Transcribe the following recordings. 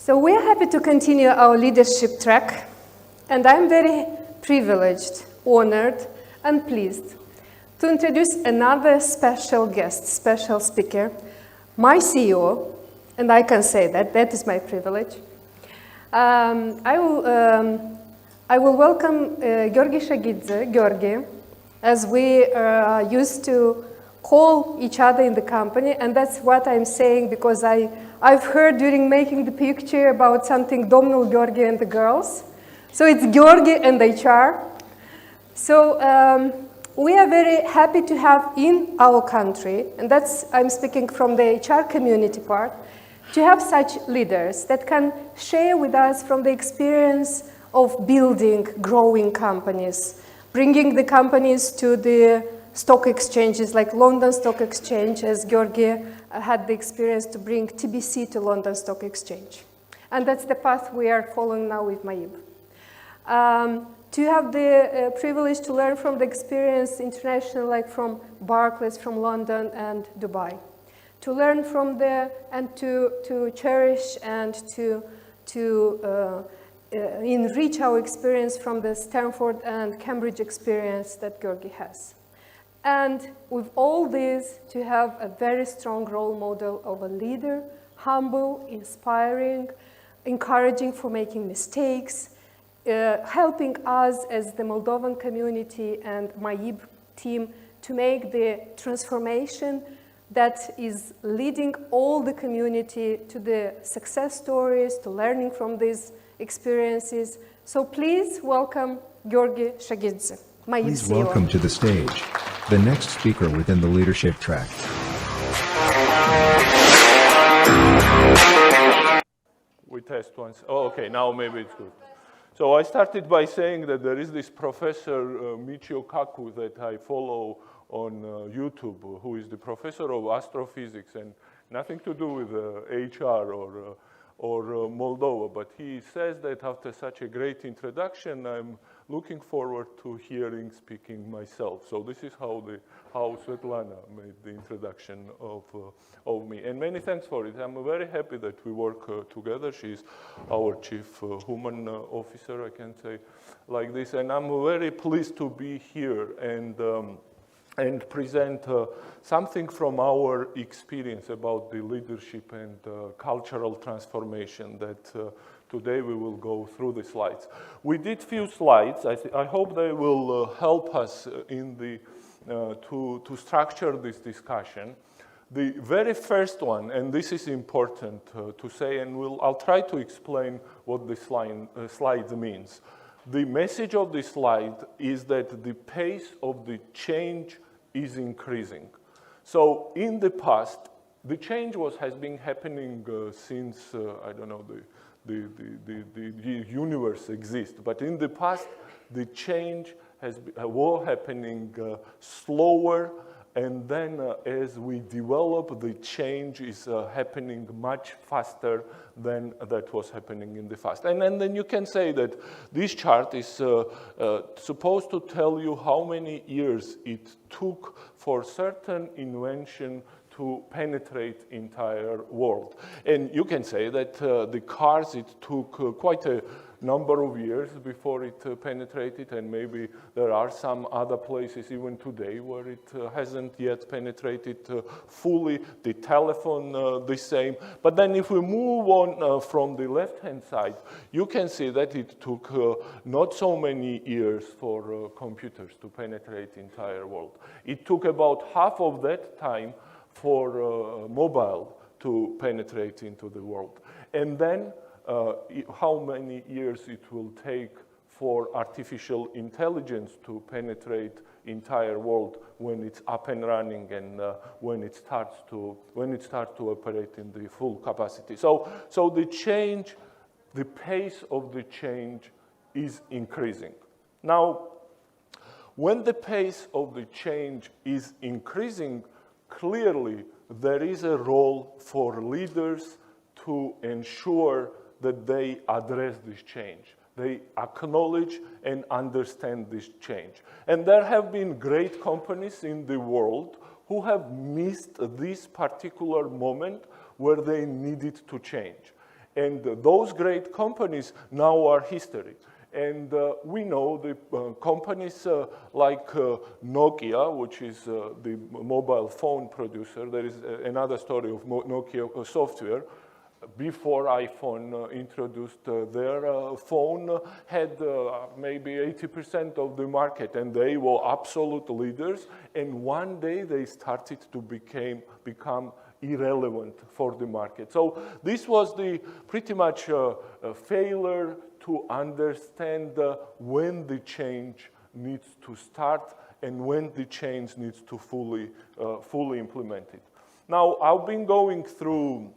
So we're happy to continue our leadership track, and I'm very privileged, honored, and pleased to introduce another special guest, special speaker, my CEO, and I can say that is my privilege. I will welcome Giorgi Shagidze, Giorgi, as we used to call each other in the company, and that's what I'm saying because I've heard during making the picture about something Domnul Giorgi and the girls. So it's Giorgi and HR. So we are very happy to have in our country, and I'm speaking from the HR community part, to have such leaders that can share with us from the experience of building, growing companies, bringing the companies to the stock exchanges like London Stock Exchange, as Giorgi had the experience to bring TBC to London Stock Exchange. And that's the path we are following now with maib. To have the privilege to learn from the experience international, like from Barclays, from London and Dubai. To learn from there and to cherish and to enrich our experience from the Stanford and Cambridge experience that Giorgi has. And with all this, to have a very strong role model of a leader, humble, inspiring, encouraging for making mistakes, helping us as the Moldovan community and maib team to make the transformation that is leading all the community to the success stories, to learning from these experiences. So please welcome Giorgi Shagidze, maib Please CEO. welcome to the stage the next speaker within the leadership track. We test once. Oh, okay, now maybe it's good. So I started by saying that there is this professor, Michio Kaku, that I follow on YouTube, who is the professor of astrophysics, and nothing to do with HR or Moldova, but he says that after such a great introduction, I'm looking forward to hearing speaking myself. So this is how Svetlana made the introduction of me. And many thanks for it. I'm very happy that we work together. She's our chief human officer, I can say like this. And I'm very pleased to be here and present something from our experience about the leadership and cultural transformation that today we will go through the slides. We did few slides. I hope they will help us in the to structure this discussion. The very first one, and this is important to say, and I'll try to explain what this slide means. The message of this slide is that the pace of the change is increasing. So in the past, the change has been happening since, I don't know, the universe exists. But in the past, the change was happening slower, and then as we develop, the change is happening much faster than that was happening in the past. And then you can say that this chart is supposed to tell you how many years it took for certain invention to penetrate entire world. And you can say that the cars, it took quite a number of years before it penetrated, and maybe there are some other places even today where it hasn't yet penetrated fully. The telephone, the same. But then if we move on from the left-hand side, you can see that it took not so many years for computers to penetrate the entire world. It took about half of that time for mobile to penetrate into the world. And then how many years it will take for artificial intelligence to penetrate entire world when it's up and running and when it starts to operate in the full capacity. So the change, the pace of the change is increasing. Now, when the pace of the change is increasing, clearly there is a role for leaders to ensure that they address this change. They acknowledge and understand this change. And there have been great companies in the world who have missed this particular moment where they needed to change. And those great companies now are history. And we know the companies like Nokia, which is the mobile phone producer. There is another story of Nokia software. Before iPhone introduced their phone, had maybe 80% of the market, and they were absolute leaders. And one day they started to become irrelevant for the market. So this was the pretty much a failure to understand when the change needs to start and when the change needs to fully implement it. Now, I've been going through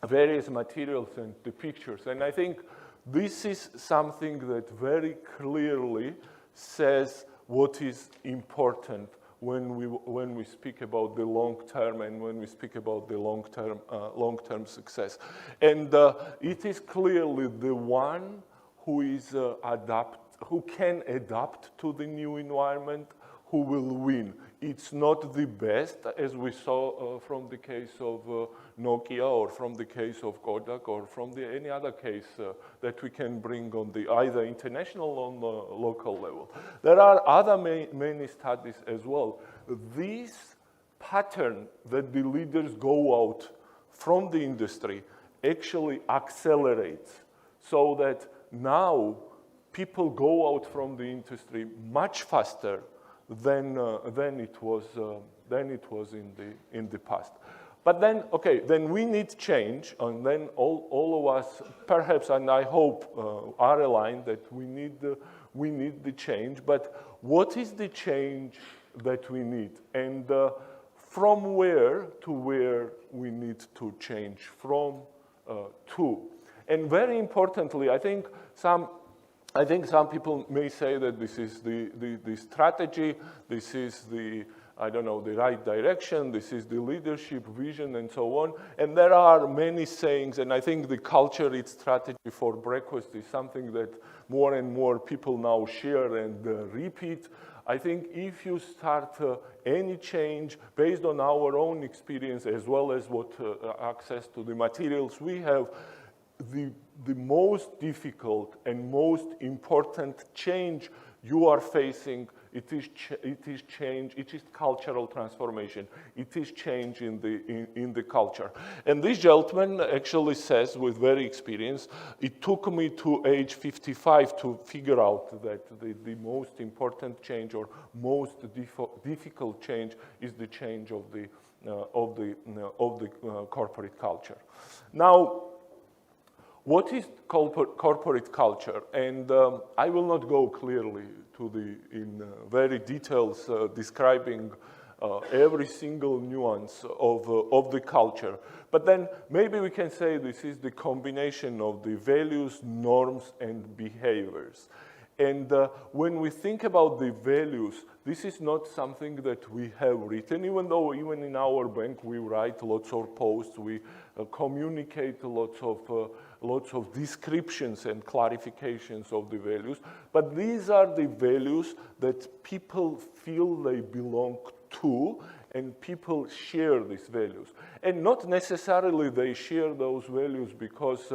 various materials and the pictures, and I think this is something that very clearly says what is important when we speak about the long term and when we speak about the long-term success. And it is clearly the one who can adapt to the new environment, who will win. It's not the best, as we saw from the case of Nokia, or from the case of Kodak, or from any other case that we can bring on the either international or local level. There are other many studies as well. This pattern that the leaders go out from the industry actually accelerates, so that now people go out from the industry much faster than it was in the past. But then, okay, then we need change, and then all of us, perhaps, and I hope, are aligned that we need the change. But what is the change that we need, and from where to where we need to change from to? And very importantly, I think some people may say that this is the strategy, this is the right direction, this is the leadership vision, and so on. And there are many sayings, and I think the culture, its strategy for breakfast is something that more and more people now share and repeat. I think if you start any change based on our own experience, as well as what access to the materials we have, the most difficult and most important change you are facing, it is change, it is cultural transformation. It is change in the culture. And this gentleman actually says, with very experience, it took me to age 55 to figure out that the most important change, or most difficult change, is the change of the corporate culture. Now, what is corporate culture? And I will not go clearly in very details describing every single nuance of the culture. But then maybe we can say this is the combination of the values, norms, and behaviors. And when we think about the values, this is not something that we have written, even though even in our bank we write lots of posts, we communicate lots of descriptions and clarifications of the values. But these are the values that people feel they belong to, and people share these values. And not necessarily they share those values because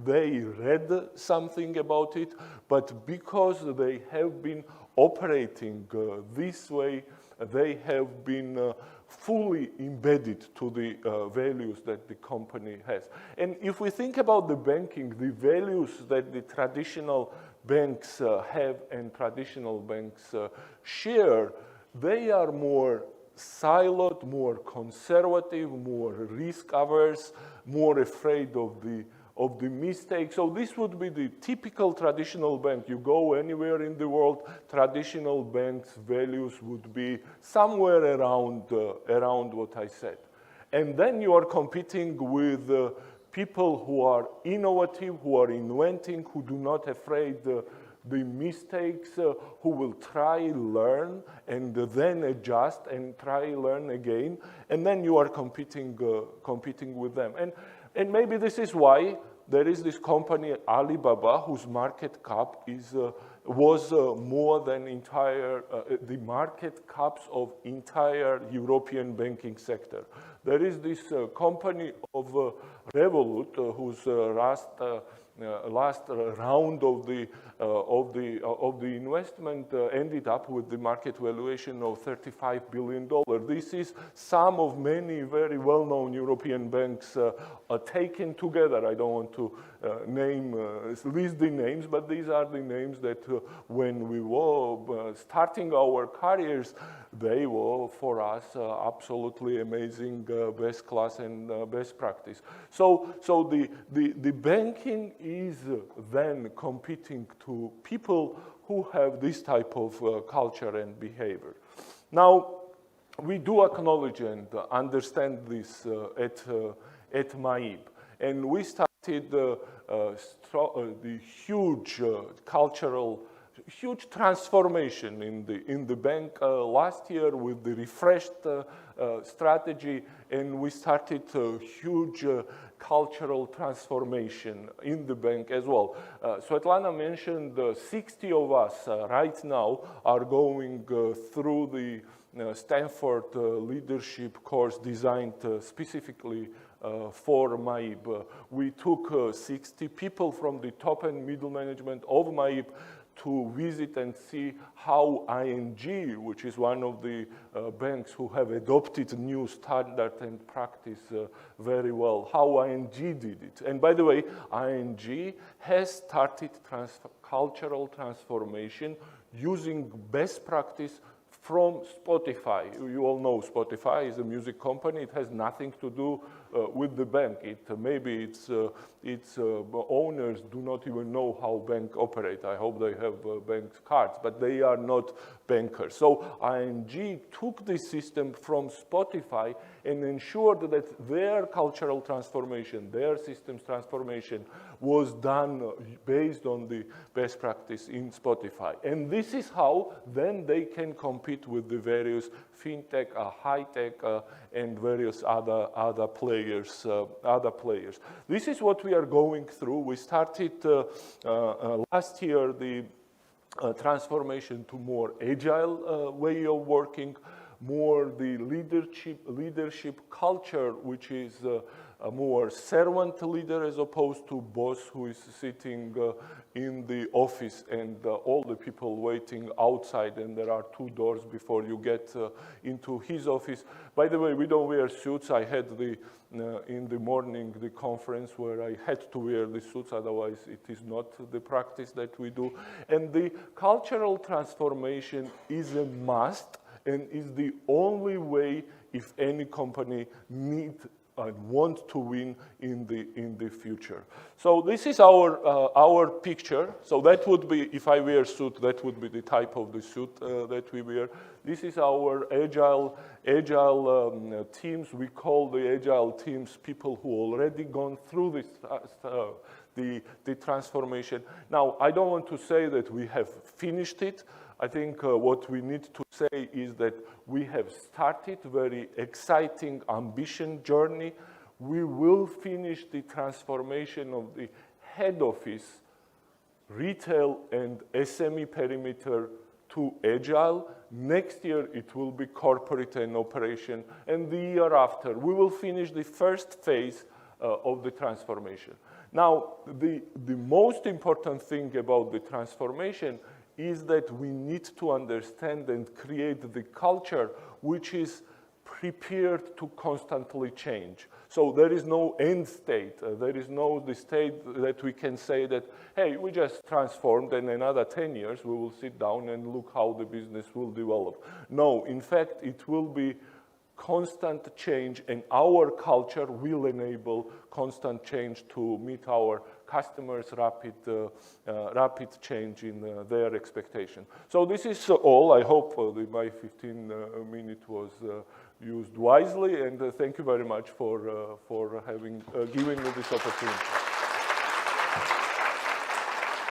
they read something about it, but because they have been operating this way, they have been fully embedded to the values that the company has. And if we think about the banking, the values that the traditional banks have and traditional banks share, they are more siloed, more conservative, more risk-averse, more afraid of the mistake. So this would be the typical traditional bank. You go anywhere in the world, traditional banks' values would be somewhere around what I said. And then you are competing with people who are innovative, who are inventing, who do not afraid the mistakes, who will try, learn, and then adjust and try, learn again. And then you are competing with them. And maybe this is why there is this company Alibaba whose market cap was more than the market caps of entire European banking sector. There is this company of Revolut whose last round of the investment ended up with the market valuation of $35 billion. This is some of many very well-known European banks taken together. I don't want to list the names, but these are the names that when we were starting our careers, they were for us absolutely amazing, best class and best practice. So the banking is then competing to people who have this type of culture and behavior. Now, we do acknowledge and understand this at maib, and we started the huge huge transformation in the bank last year with the refreshed strategy, and we started a huge cultural transformation in the bank as well. Svetlana mentioned 60 of us right now are going through the Stanford leadership course designed specifically for maib. We took 60 people from the top and middle management of maib to visit and see how ING, which is one of the banks who have adopted new standard and practice very well, how ING did it. And by the way, ING has started cultural transformation using best practice from Spotify. You all know Spotify is a music company. It has nothing to do with the bank. Maybe its owners do not even know how bank operate. I hope they have bank cards, but they are not bankers. So ING took this system from Spotify and ensured that their cultural transformation, their systems transformation was done based on the best practice in Spotify. And this is how then they can compete with the various fintech, high-tech, and various other players. This is what we are going through. We started last year the transformation to more agile way of working, more the leadership culture, which is a more servant leader as opposed to boss who is sitting in the office and all the people waiting outside, and there are 2 doors before you get into his office. By the way, we don't wear suits. I had in the morning the conference where I had to wear the suits, otherwise it is not the practice that we do. And the cultural transformation is a must and is the only way if any company needs and want to win in the future. So this is our picture. So that would be, if I wear a suit, that would be the type of the suit that we wear. This is our agile teams. We call the agile teams people who already gone through this the transformation. Now, I don't want to say that we have finished it. I think what we need to say is that we have started a very exciting ambition journey. We will finish the transformation of the head office, retail and SME perimeter to agile. Next year it will be corporate and operation, and the year after we will finish the first phase of the transformation. Now, the most important thing about the transformation is that we need to understand and create the culture which is prepared to constantly change. So there is no end state. There is no the state that we can say that, hey, we just transformed and in another 10 years we will sit down and look how the business will develop. No, in fact, it will be constant change, and our culture will enable constant change to meet our customers' rapid change in their expectation. So this is all. I hope my 15 minute was used wisely, and thank you very much for giving me this opportunity.